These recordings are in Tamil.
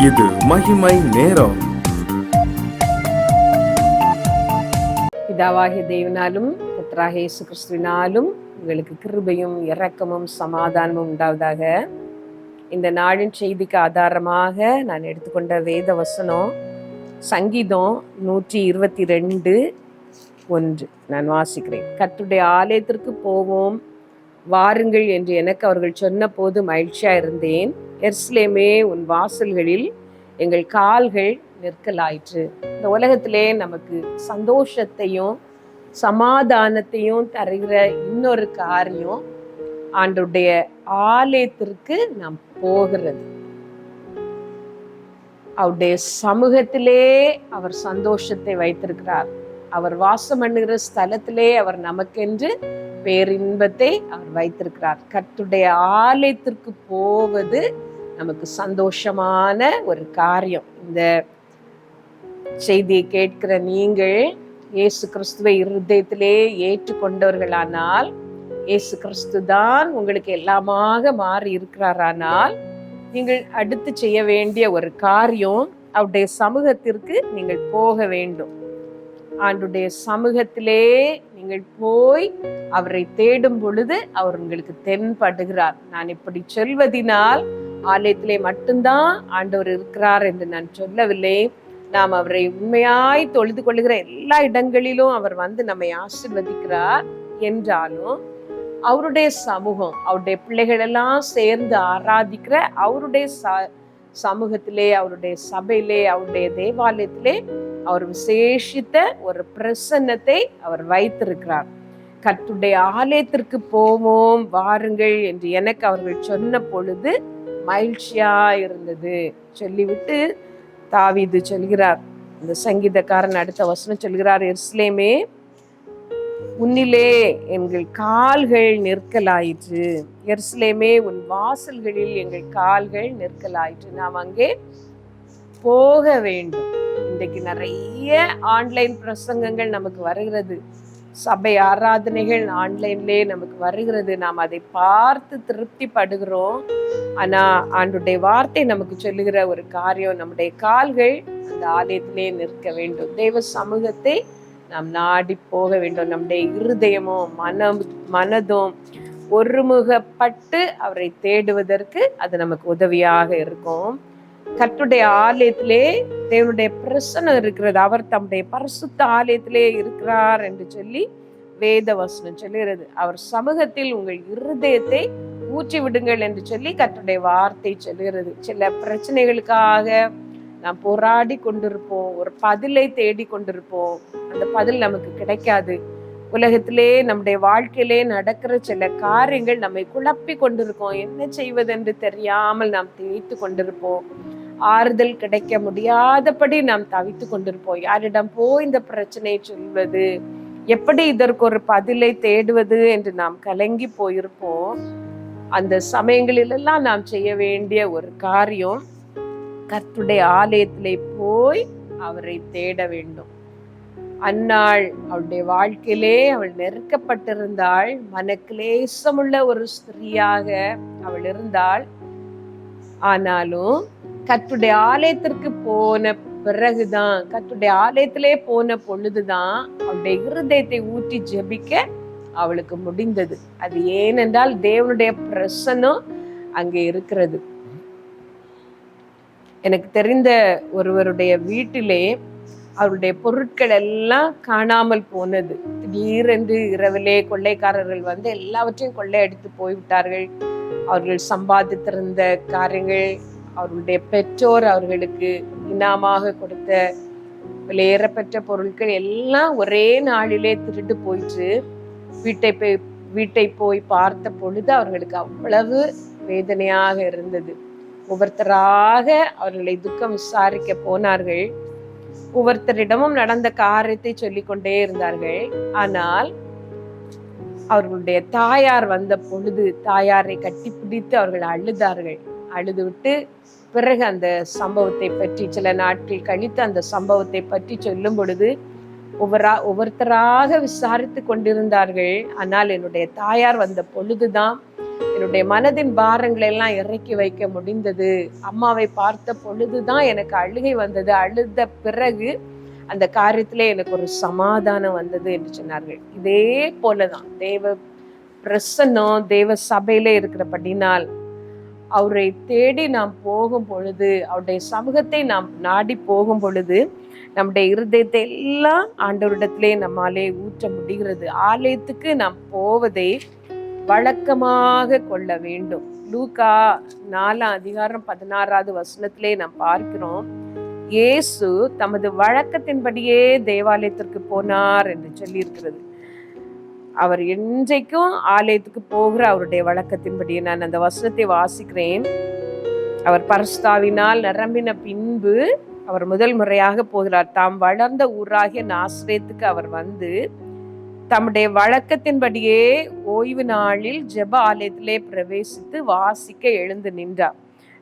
இது மகிமை நேரம். பிதாவாகிய தேவனாலும் புத்திராகிய இயேசு கிறிஸ்துவினாலும் உங்களுக்கு கிருபையும் இரக்கமும் சமாதானமும் உண்டாவதாக. இந்த நாளின் செய்திக்கு ஆதாரமாக நான் எடுத்துக்கொண்ட வேத வசனம் சங்கீதம் 122:1. நான் வாசிக்கிறேன். கர்த்தருடைய ஆலயத்திற்கு போவோம் வாருங்கள் என்று எனக்கு அவர்கள் சொன்ன போது மகிழ்ச்சியா இருந்தேன். எருசலேமே, உன் வாசல்களில் எங்கள் கால்கள் நிற்கலாயிற்று. இந்த உலகத்திலே நமக்கு சந்தோஷத்தையும் சமாதானத்தையும் தருகிற இன்னொரு காரியம் ஆண்டவருடைய ஆலயத்திற்கு நாம் போகிறது. அவருடைய சமூகத்திலே அவர் சந்தோஷத்தை வைத்திருக்கிறார். அவர் வாசம் பண்ணுகிற ஸ்தலத்திலே அவர் நமக்கென்று பேரின்பத்தை அவர் வைத்திருக்கிறார். கர்த்தருடைய ஆலயத்திற்கு போவது நமக்கு சந்தோஷமான ஒரு காரியம். இந்த செய்தியை கேட்கிற நீங்கள் இயேசு கிறிஸ்துவை இருதயத்திலே ஏற்றுக்கொண்டவர்களானால், இயேசு கிறிஸ்து தான் உங்களுக்கு எல்லாமாக மாறி இருக்கிறாரானால், நீங்கள் அடுத்து செய்ய வேண்டிய ஒரு காரியம் அவருடைய சமூகத்திற்கு நீங்கள் போக வேண்டும். ஆண்டுடைய சமூகத்திலே நீங்கள் போய் அவரை தேடும் பொழுது அவர் உங்களுக்கு தென்படுகிறார். நான் இப்படி சொல்வதினால் ஆலயத்திலே மட்டும்தான் ஆண்டவர் இருக்கிறார் என்று நான் சொல்லவில்லை. நாம் அவரை உண்மையாய் தொழுது கொள்ளுகிற எல்லா இடங்களிலும் அவர் வந்து நம்மை ஆசீர்வதிக்கிறார் என்றாலும், அவருடைய சமூகம், அவருடைய பிள்ளைகள் எல்லாம் சேர்ந்து ஆராதிக்கிற அவருடைய சமூகத்திலே, அவருடைய சபையிலே, அவருடைய தேவாலயத்திலே அவர் விசேஷித்த ஒரு பிரசன்னத்தை அவர் வைத்திருக்கிறார். கர்த்தருடைய ஆலயத்திற்கு போவோம் வாருங்கள் என்று எனக்கு அவர்கள் சொன்ன பொழுது மகிழ்ச்சியா இருந்தது சொல்லிவிட்டு தாவீது சொல்கிறார். இந்த சங்கீதக்காரன் அடுத்த வசனம் சொல்கிறார், எருசலேமே, உன்னிலே எங்கள் கால்கள் நிற்கலாயிற்று. எருசலேமே, உன் வாசல்களில் எங்கள் கால்கள் நிற்கலாயிற்று. நாம் அங்கே போக வேண்டும். இன்றைக்கு நிறைய ஆன்லைன் பிரசங்கங்கள் நமக்கு வருகிறது. சபை ஆராதனைகள் ஆன்லைன்லேயே நமக்கு வருகிறது. நாம் அதை பார்த்து திருப்தி படுகிறோம். ஆனா ஆண்டுடைய வார்த்தை நமக்கு சொல்லுகிற ஒரு காரியம், நம்முடைய கால்கள் அந்த ஆலயத்திலே நிற்க வேண்டும். தேவ சமூகத்தை நாம் நாடி போக வேண்டும். நம்முடைய இருதயமும் மனதும் ஒருமுகப்பட்டு அவரை தேடுவதற்கு அது நமக்கு உதவியாக இருக்கும். கர்த்தருடைய ஆலயத்திலே தேவனுடைய பிரசன்னம் இருக்கிறது. அவர் தம்முடைய பரிசுத்த ஆலயத்திலே இருக்கிறார் என்று சொல்லி வேத வசனம் சொல்லுகிறது. அவர் சமூகத்தில் உங்கள் இருதயத்தை ஊற்றி விடுங்கள் என்று சொல்லி கர்த்தருடைய வார்த்தை சொல்லுகிறது. சில பிரச்சனைகளுக்காக நாம் போராடி கொண்டிருப்போம், ஒரு பதிலை தேடி கொண்டிருப்போம். அந்த பதில் நமக்கு கிடைக்காது. உலகத்திலே நம்முடைய வாழ்க்கையிலே நடக்கிற சில காரியங்கள் நம்மை குழப்பி கொண்டிருக்கோம். என்ன செய்வதென்று தெரியாமல் நாம் தேய்த்து கொண்டிருப்போம். ஆறுதல் கிடைக்க முடியாதபடி நாம் தவித்து கொண்டிருப்போம். யாரிடம் போய் இந்த பிரச்சனையை சொல்வது, எப்படி இதற்கு ஒரு பதிலை தேடுவது என்று நாம் கலங்கி போயிருப்போம். அந்த சமயங்களிலெல்லாம் நாம் செய்ய வேண்டிய ஒரு காரியம், கர்த்தருடைய ஆலயத்திலே போய் அவரை தேட வேண்டும். அன்னாள் அவளுடைய வாழ்க்கையிலே அவள் நெருக்கப்பட்டிருந்தாள். மனக்லேசமுள்ள ஒரு ஸ்திரீயாக அவள் இருந்தாள். ஆனாலும் கர்த்தருடைய ஆலயத்திற்கு போன பிறகுதான், கர்த்தருடைய ஆலயத்திலே போன பொழுதுதான் அவளுடைய இருதயத்தை ஊற்றி ஜெபிக்க அவளுக்கு முடிந்தது. அது ஏனென்றால் தேவனுடைய பிரசன்னம் அங்கே இருக்கிறது. எனக்கு தெரிந்த ஒருவருடைய வீட்டிலே அவருடைய பொருட்கள் எல்லாம் காணாமல் போனது. திடீரென்று இரவிலே கொள்ளைக்காரர்கள் வந்து எல்லாவற்றையும் கொள்ளையடித்து போய்விட்டார்கள். அவர்கள் சம்பாதித்திருந்த காரியங்கள், அவர்களுடைய பெற்றோர் அவர்களுக்கு இனாமாக கொடுத்த விலையேறப்பெற்ற பொருட்கள் எல்லாம் ஒரே நாளிலே திருட்டு போயிட்டு வீட்டை போய் பார்த்த பொழுது அவர்களுக்கு அவ்வளவு வேதனையாக இருந்தது. ஒவ்வொருத்தராக அவர்களை துக்கம் விசாரிக்க போனார்கள். ஒவ்வொருத்தரிடமும் நடந்த காரியத்தை சொல்லிக்கொண்டே இருந்தார்கள். ஆனால் அவர்களுடைய தாயார் வந்த பொழுது தாயாரை கட்டிப்பிடித்து அவர்கள் அழுதார்கள். அழுது விட்டு பிறகு அந்த சம்பவத்தை பற்றி, சில நாட்கள் கழித்து அந்த சம்பவத்தை பற்றி சொல்லும் பொழுது ஒவ்வொருத்தராக விசாரித்து கொண்டிருந்தார்கள். ஆனால் என்னுடைய தாயார் வந்த பொழுதுதான் என்னுடைய மனதின் பாரங்களை எல்லாம் இறக்கி வைக்க முடிந்தது. அம்மாவை பார்த்த பொழுதுதான் எனக்கு அழுகை வந்தது. அழுத பிறகு அந்த காரியத்திலே எனக்கு ஒரு சமாதானம் வந்தது என்று சொன்னார்கள். இதே போலதான் தேவ பிரசன்னம் தேவ சபையிலே இருக்கிறபடினால் அவரை தேடி நாம் போகும் பொழுது, அவருடைய சமூகத்தை நாம் நாடி போகும் பொழுது, நம்முடைய இருதயத்தை எல்லாம் ஆண்டவரிடத்திலே நம்மாலே ஊற்ற முடிகிறது. ஆலயத்துக்கு நாம் போவதை வழக்கமாக கொள்ள வேண்டும். லூக்கா 4:16 நாம் பார்க்கிறோம், இயேசு தமது வழக்கத்தின்படியே தேவாலயத்திற்கு போனார் என்று சொல்லி இருக்கிறது. அவர் என்றைக்கும் ஆலயத்துக்கு போகிற அவருடைய வழக்கத்தின்படியே. நான் அந்த வசனத்தை வாசிக்கிறேன். அவர் பரிசுத்தாவினால் நிரம்பின பின்பு அவர் முதல் முறையாக போகிறார். தாம் வளர்ந்த ஊராகிய நாசரேத்துக்கு அவர் வந்து தம்முடைய வழக்கத்தின்படியே ஓய்வு நாளில் ஜெப ஆலயத்திலே பிரவேசித்து வாசிக்க எழுந்து நின்றார்.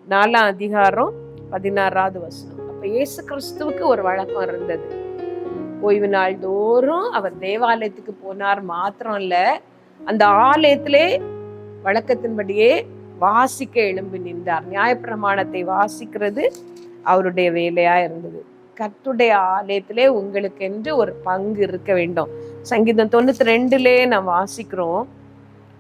4:16. அப்ப இயேசு கிறிஸ்துவுக்கு ஒரு வழக்கம் இருந்தது. ஓய்வு நாள் தோறும் அவர் தேவாலயத்துக்கு போனார். மாத்திரம் இல்ல, அந்த ஆலயத்திலே வழக்கத்தின்படியே வாசிக்க எழும்பி நின்றார். நியாயப்பிரமாணத்தை வாசிக்கிறது அவருடைய வேலையா இருந்தது. கர்த்தருடைய ஆலயத்திலே உங்களுக்கு என்று ஒரு பங்கு இருக்க வேண்டும். சங்கீதம் 92 நாம் வாசிக்கிறோம்,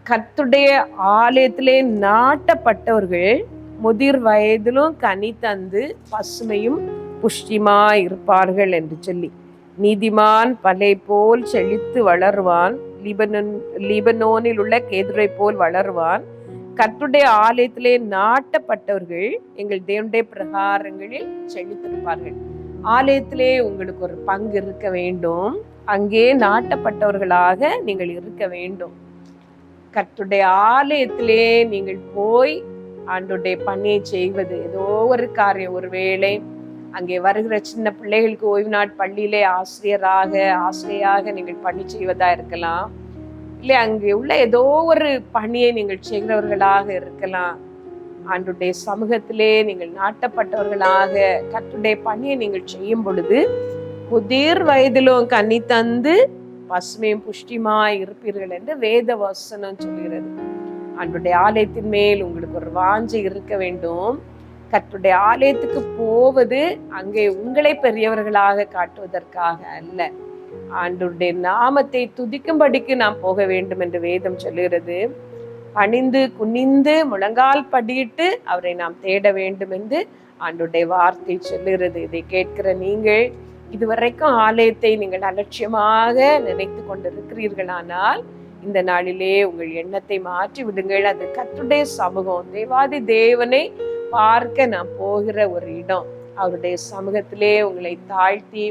கர்த்தருடைய ஆலயத்திலே நாட்டப்பட்டவர்கள் முதிர் வயதிலும் கனி தந்து பசுமையும் புஷ்டிமாய் இருப்பார்கள் என்று சொல்லி. நீதிமான் பலை போல் செழித்து வளருவான், லீபனோனில் உள்ள கேதுரை போல் வளருவான். கர்த்தருடைய ஆலயத்திலே நாட்டப்பட்டவர்கள் எங்கள் தேவனுடைய பிரகாரங்களில் செழித்திருப்பார்கள். ஆலயத்திலே உங்களுக்கு ஒரு பங்கு இருக்க வேண்டும். அங்கே நாட்டப்பட்டவர்களாக நீங்கள் இருக்க வேண்டும். கர்த்தருடைய ஆலயத்திலே நீங்கள் போய் ஆண்டவருடைய பணியை செய்வது ஏதோ ஒரு காரியம். ஒருவேளை அங்கே வருகிற சின்ன பிள்ளைகளுக்கு ஓய்வு நாள் பள்ளியிலே ஆசிரியராக நீங்கள் பணி செய்வதா இருக்கலாம். இல்லை அங்கே உள்ள ஏதோ ஒரு பணியை நீங்கள் செய்கிறவர்களாக இருக்கலாம். ஆண்டவருடைய சமூகத்திலே நீங்கள் நாட்டப்பட்டவர்களாக கர்த்தருடைய பணியை நீங்கள் செய்யும் பொழுது முதிர் வயதிலும் கனி தந்து பசுமையும் புஷ்டிமாய் இருப்பீர்கள் என்று வேத வசனம் சொல்கிறது. ஆண்டவருடைய ஆலயத்தின் மேல் உங்களுக்கு ஒரு வாஞ்சை இருக்க வேண்டும். கர்த்தருடைய ஆலயத்துக்கு போவது அங்கே உங்களை பெரியவர்களாக காட்டுவதற்காக அல்ல, ஆண்டவருடைய நாமத்தை துதிக்கும்படிக்கு நாம் போக வேண்டும் என்று வேதம் சொல்லுகிறது. பணிந்து குனிந்து முழங்கால் படியிட்டு அவரை நாம் தேட வேண்டும் என்று ஆண்டவருடைய வார்த்தை சொல்லுகிறது. இதை கேட்கிற நீங்கள் இதுவரைக்கும் ஆலயத்தை நீங்கள் அலட்சியமாக நினைத்து கொண்டிருக்கிறீர்களானால் இந்த நாளிலே உங்கள் எண்ணத்தை மாற்றி விடுங்கள். அது கர்த்தருடைய சமூகம், தேவாதி தேவனை பார்க்க நாம் போகிற ஒரு இடம். அவருடைய சமூகத்திலே உங்களை தாழ்த்தி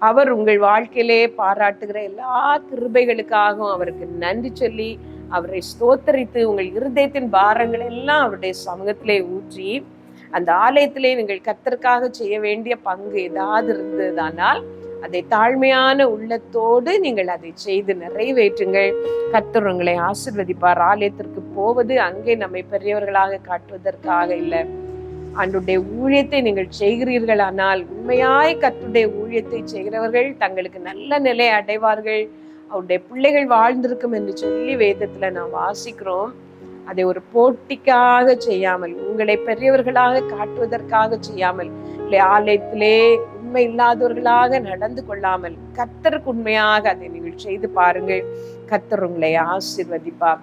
அவர் உங்கள் வாழ்க்கையிலே பாராட்டுகிற எல்லா கிருபைகளுக்காகவும் அவருக்கு நன்றி சொல்லி அவரை ஸ்தோத்தரித்து உங்கள் இருதயத்தின் பாரங்கள் எல்லாம் அவருடைய சமூகத்திலே ஊற்றி அந்த ஆலயத்திலே நீங்கள் கர்த்தருக்காக செய்ய வேண்டிய பங்கு ஏதாவது இருந்ததானால் அதை தாழ்மையான உள்ளத்தோடு நீங்கள் அதை செய்து நிறைவேற்றுங்கள். கர்த்தர் உங்களை ஆசீர்வதிப்பார். ஆலயத்திற்கு போவது அங்கே நம்மை பெரியவர்களாக காட்டுவதற்காக இல்லை, ஆண்டவருடைய ஊழியத்தை நீங்கள் செய்கிறீர்களானால் உண்மையாய் கர்த்தருடைய ஊழியத்தை செய்கிறவர்கள் தங்களுக்கு நல்ல நிலை அடைவார்கள், அவருடைய பிள்ளைகள் வாழ்ந்திருக்கும் என்று சொல்லி வேதத்துல நாம் வாசிக்கிறோம். அதை ஒரு போட்டிக்காக செய்யாமல், உங்களை பெரியவர்களாக காட்டுவதற்காக செய்யாமல், இல்லை ஆலயத்திலே உண்மை இல்லாதவர்களாக நடந்து கொள்ளாமல் கர்த்தருக்கு உண்மையாக அதை நீங்கள் செய்து பாருங்கள். கர்த்தர் உங்களை ஆசீர்வதிப்பார்.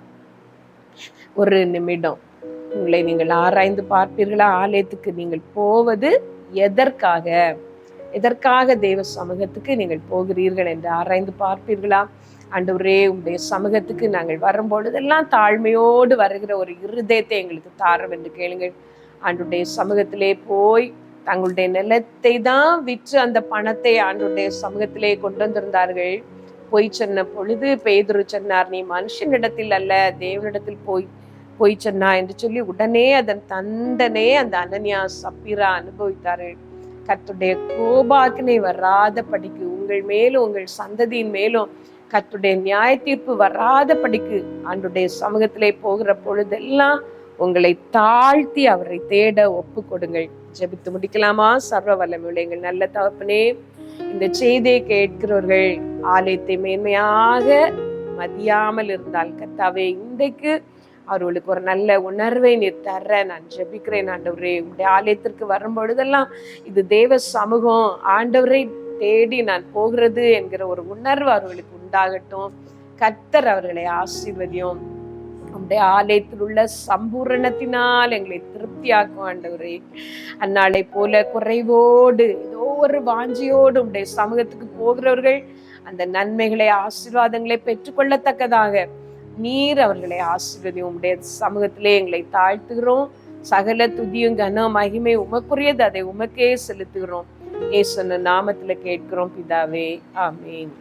ஒரு நிமிடம் உங்களை நீங்கள் ஆராய்ந்து பார்ப்பீர்களா? ஆலயத்துக்கு நீங்கள் போவது எதற்காக தேவ சமூகத்துக்கு நீங்கள் போகிறீர்கள் என்று ஆராய்ந்து பார்ப்பீர்களா? ஆண்டவரே, உங்களுடைய சமூகத்துக்கு நாங்கள் வரும்பொழுதெல்லாம் தாழ்மையோடு வருகிற ஒரு இருதயத்தை எங்களுக்கு தாரும் என்று கேளுங்கள். ஆண்டவருடைய சமூகத்திலே போய் தங்களுடைய நிலத்தை தான் விற்று அந்த பணத்தை ஆண்டவருடைய சமூகத்திலே கொண்டு வந்திருந்தார்கள். பொய் சொன்ன பொழுது பேதுரு சொன்னார், நீ மனுஷனிடத்தில் அல்ல தேவனிடத்தில் பொய் சொன்னா என்று சொல்லி உடனே அதன் தண்டனை அந்த அனனியா சப்பீரா அனுபவித்தார்கள். கர்த்தருடைய கோபாக்கினை வராத படிக்கு உங்கள் மேலும் உங்கள் சந்ததியின் மேலும் கர்த்தருடைய நியாய தீர்ப்பு வராத படிக்கு ஆண்டவருடைய சமூகத்திலே போகிற பொழுதெல்லாம் உங்களை தாழ்த்தி அவரை தேட ஒப்பு கொடுங்கள். ஜெபித்து முடிக்கலாமா? சர்வ வல்லமையுள்ள எங்கள் நல்ல தகப்பனே, இந்த செய்தியை கேட்கிறவர்கள் ஆலயத்தை மேன்மையாக மதியாமல் இருந்தால் கர்த்தாவே, இன்றைக்கு அவர்களுக்கு ஒரு நல்ல உணர்வை நீர் தர நான் ஜெபிக்கிறேன் ஆண்டவரே. உங்களுடைய ஆலயத்திற்கு வரும் பொழுதெல்லாம் இது தேவ சமூகம், ஆண்டவரை தேடி நான் போகிறது என்கிற ஒரு உணர்வு அவர்களுக்கு உண்டாகட்டும். கர்த்தர் அவர்களை ஆசீர்வதியும். உம்முடைய ஆலயத்தில் உள்ள சம்பூரணத்தினால் எங்களை திருப்தியாக்கும் ஆண்டவரே. அந்நாளை போல குறைவோடு ஏதோ ஒரு வாஞ்சியோடு உம்முடைய சமூகத்துக்கு போகிறவர்கள் அந்த நன்மைகளை ஆசீர்வாதங்களை பெற்றுக்கொள்ளத்தக்கதாக நீர் அவர்களை ஆசீர்வதியும். உம்முடைய சமூகத்திலே எங்களை தாழ்த்துகிறோம். சகல துதியும் கன மகிமை உமக்குரியது, அதை உமக்கே செலுத்துகிறோம். இயேசுவின் நாமத்துல கேட்கிறோம் பிதாவே, ஆமென்.